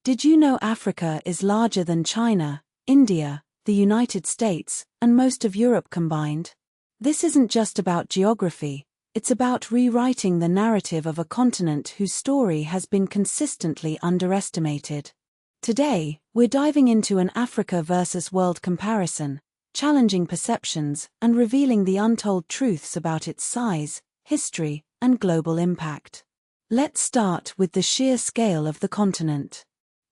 Did you know Africa is larger than China, India, the United States, and most of Europe combined? This isn't just about geography, it's about rewriting the narrative of a continent whose story has been consistently underestimated. Today, we're diving into an Africa versus world comparison, challenging perceptions and revealing the untold truths about its size, history, and global impact. Let's start with the sheer scale of the continent.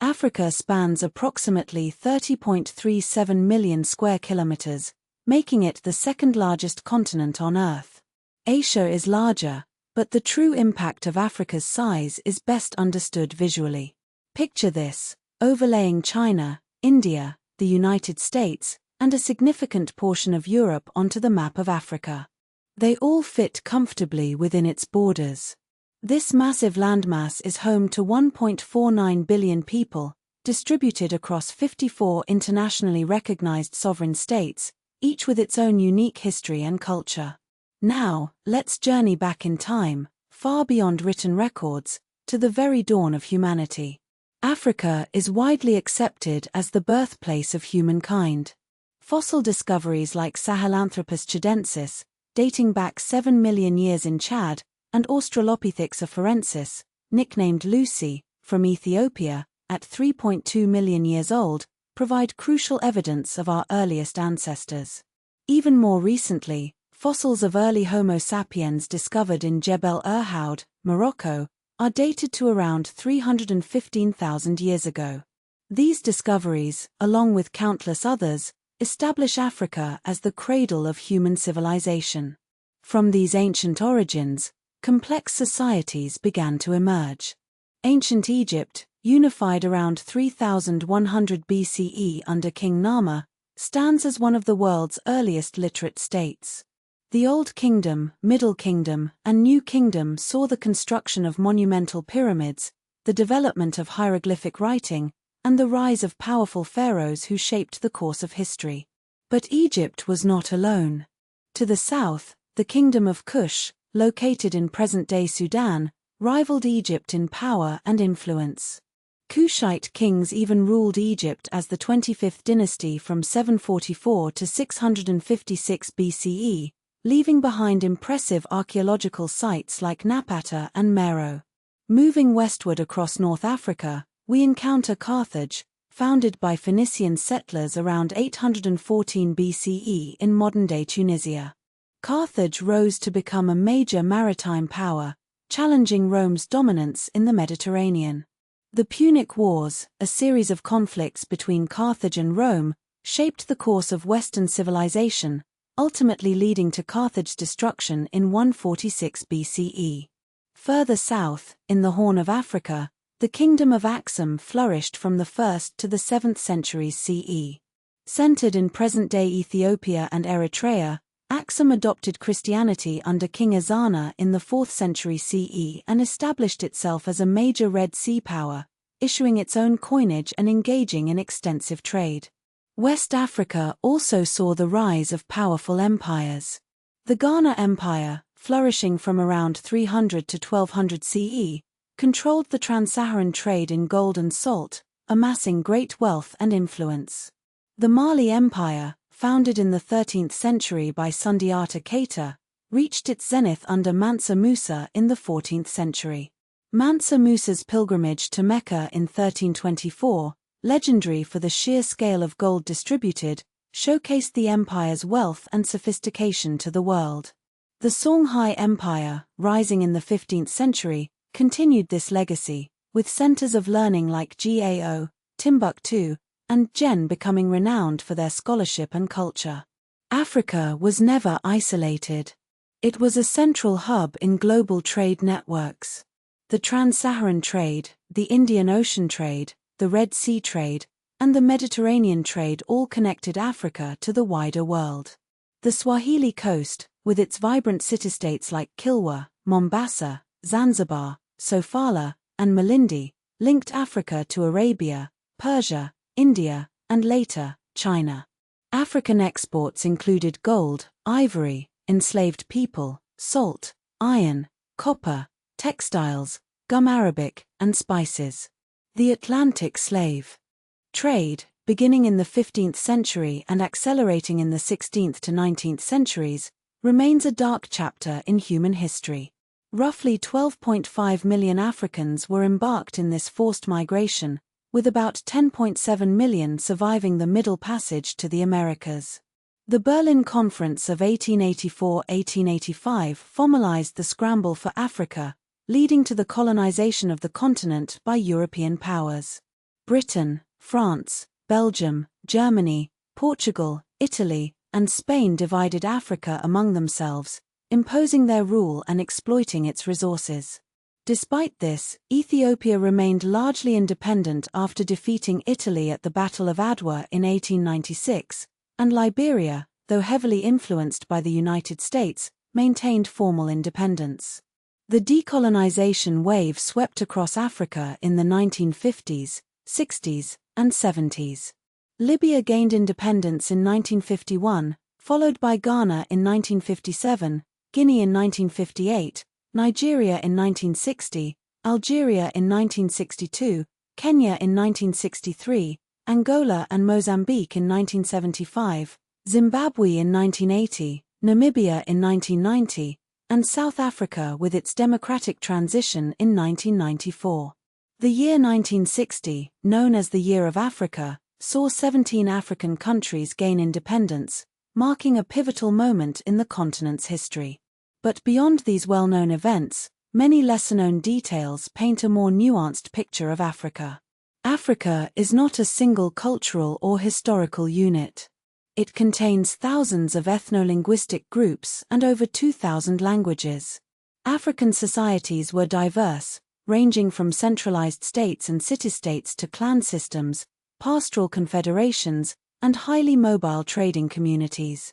Africa spans approximately 30.37 million square kilometers, making it the second largest continent on Earth. Asia is larger, but the true impact of Africa's size is best understood visually. Picture this, overlaying China, India, the United States, and a significant portion of Europe onto the map of Africa. They all fit comfortably within its borders. This massive landmass is home to 1.49 billion people, distributed across 54 internationally recognized sovereign states, each with its own unique history and culture. Now, let's journey back in time, far beyond written records, to the very dawn of humanity. Africa is widely accepted as the birthplace of humankind. Fossil discoveries like Sahelanthropus chidensis, dating back 7 million years in Chad, and Australopithecus afarensis, nicknamed Lucy, from Ethiopia, at 3.2 million years old, provide crucial evidence of our earliest ancestors. Even more recently, fossils of early Homo sapiens discovered in Jebel Irhoud, Morocco, are dated to around 315,000 years ago. These discoveries, along with countless others, establish Africa as the cradle of human civilization. From these ancient origins, complex societies began to emerge. Ancient Egypt, unified around 3100 BCE under King Nama, stands as one of the world's earliest literate states. The Old Kingdom, Middle Kingdom, and New Kingdom saw the construction of monumental pyramids, the development of hieroglyphic writing, and the rise of powerful pharaohs who shaped the course of history. But Egypt was not alone. To the south, the Kingdom of Kush, located in present-day Sudan, rivaled Egypt in power and influence. Kushite kings even ruled Egypt as the 25th dynasty from 744 to 656 BCE, leaving behind impressive archaeological sites like Napata and Meroe. Moving westward across North Africa, we encounter Carthage, founded by Phoenician settlers around 814 BCE in modern-day Tunisia. Carthage rose to become a major maritime power, challenging Rome's dominance in the Mediterranean. The Punic Wars, a series of conflicts between Carthage and Rome, shaped the course of Western civilization, ultimately leading to Carthage's destruction in 146 BCE. Further south, in the Horn of Africa, the Kingdom of Axum flourished from the 1st to the 7th centuries CE. Centered in present-day Ethiopia and Eritrea, Axum adopted Christianity under King Ezana in the 4th century CE and established itself as a major Red Sea power, issuing its own coinage and engaging in extensive trade. West Africa also saw the rise of powerful empires. The Ghana Empire, flourishing from around 300 to 1200 CE, controlled the trans-Saharan trade in gold and salt, amassing great wealth and influence. The Mali Empire, founded in the 13th century by Sundiata Keita, reached its zenith under Mansa Musa in the 14th century. Mansa Musa's pilgrimage to Mecca in 1324, legendary for the sheer scale of gold distributed, showcased the empire's wealth and sophistication to the world. The Songhai Empire, rising in the 15th century, continued this legacy, with centers of learning like Gao, Timbuktu, and Jen becoming renowned for their scholarship and culture. Africa was never isolated. It was a central hub in global trade networks. The Trans-Saharan trade, the Indian Ocean trade, the Red Sea trade, and the Mediterranean trade all connected Africa to the wider world. The Swahili coast, with its vibrant city-states like Kilwa, Mombasa, Zanzibar, Sofala, and Malindi, linked Africa to Arabia, Persia, India, and later, China. African exports included gold, ivory, enslaved people, salt, iron, copper, textiles, gum arabic, and spices. The Atlantic slave trade, beginning in the 15th century and accelerating in the 16th to 19th centuries, remains a dark chapter in human history. Roughly 12.5 million Africans were embarked in this forced migration, with about 10.7 million surviving the Middle Passage to the Americas. The Berlin Conference of 1884–1885 formalized the scramble for Africa, leading to the colonization of the continent by European powers. Britain, France, Belgium, Germany, Portugal, Italy, and Spain divided Africa among themselves, imposing their rule and exploiting its resources. Despite this, Ethiopia remained largely independent after defeating Italy at the Battle of Adwa in 1896, and Liberia, though heavily influenced by the United States, maintained formal independence. The decolonization wave swept across Africa in the 1950s, 60s, and 70s. Libya gained independence in 1951, followed by Ghana in 1957, Guinea in 1958, Nigeria in 1960, Algeria in 1962, Kenya in 1963, Angola and Mozambique in 1975, Zimbabwe in 1980, Namibia in 1990, and South Africa with its democratic transition in 1994. The year 1960, known as the Year of Africa, saw 17 African countries gain independence, marking a pivotal moment in the continent's history. But beyond these well-known events, many lesser-known details paint a more nuanced picture of Africa. Africa is not a single cultural or historical unit. It contains thousands of ethno-linguistic groups and over 2,000 languages. African societies were diverse, ranging from centralized states and city-states to clan systems, pastoral confederations, and highly mobile trading communities.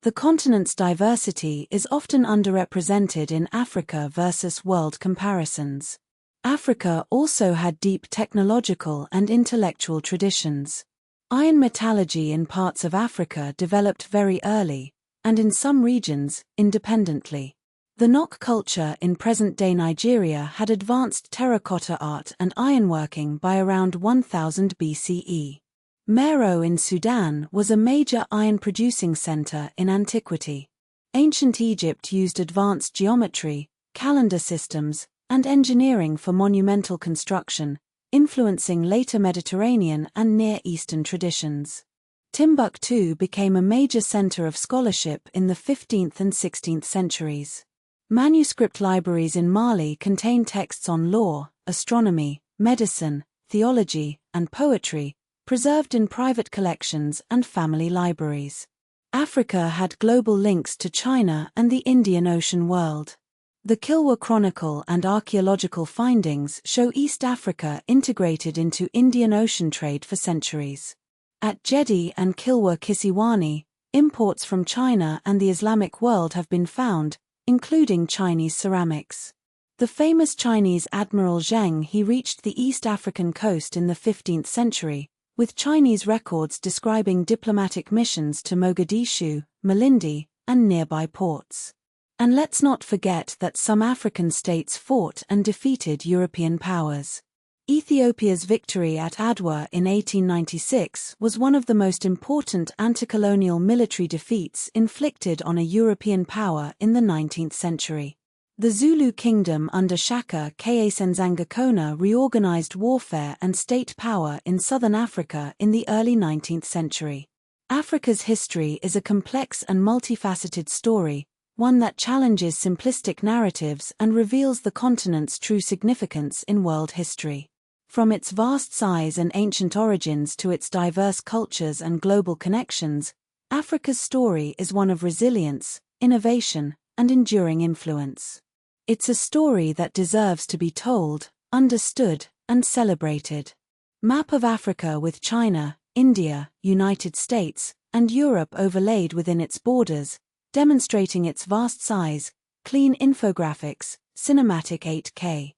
The continent's diversity is often underrepresented in Africa versus world comparisons. Africa also had deep technological and intellectual traditions. Iron metallurgy in parts of Africa developed very early, and in some regions, independently. The Nok culture in present-day Nigeria had advanced terracotta art and ironworking by around 1000 BCE. Meroe in Sudan was a major iron-producing center in antiquity. Ancient Egypt used advanced geometry, calendar systems, and engineering for monumental construction, influencing later Mediterranean and Near Eastern traditions. Timbuktu became a major center of scholarship in the 15th and 16th centuries. Manuscript libraries in Mali contain texts on law, astronomy, medicine, theology, and poetry, preserved in private collections and family libraries. Africa had global links to China and the Indian Ocean world. The Kilwa Chronicle and archaeological findings show East Africa integrated into Indian Ocean trade for centuries. At Jeddi and Kilwa Kisiwani, imports from China and the Islamic world have been found, including Chinese ceramics. The famous Chinese Admiral Zheng He reached the East African coast in the 15th century, with Chinese records describing diplomatic missions to Mogadishu, Malindi, and nearby ports. And let's not forget that some African states fought and defeated European powers. Ethiopia's victory at Adwa in 1896 was one of the most important anti-colonial military defeats inflicted on a European power in the 19th century. The Zulu kingdom under Shaka Senzangakona reorganized warfare and state power in southern Africa in the early 19th century. Africa's history is a complex and multifaceted story, one that challenges simplistic narratives and reveals the continent's true significance in world history. From its vast size and ancient origins to its diverse cultures and global connections, Africa's story is one of resilience, innovation, and enduring influence. It's a story that deserves to be told, understood, and celebrated. Map of Africa with China, India, United States, and Europe overlaid within its borders, demonstrating its vast size, clean infographics, cinematic 8K.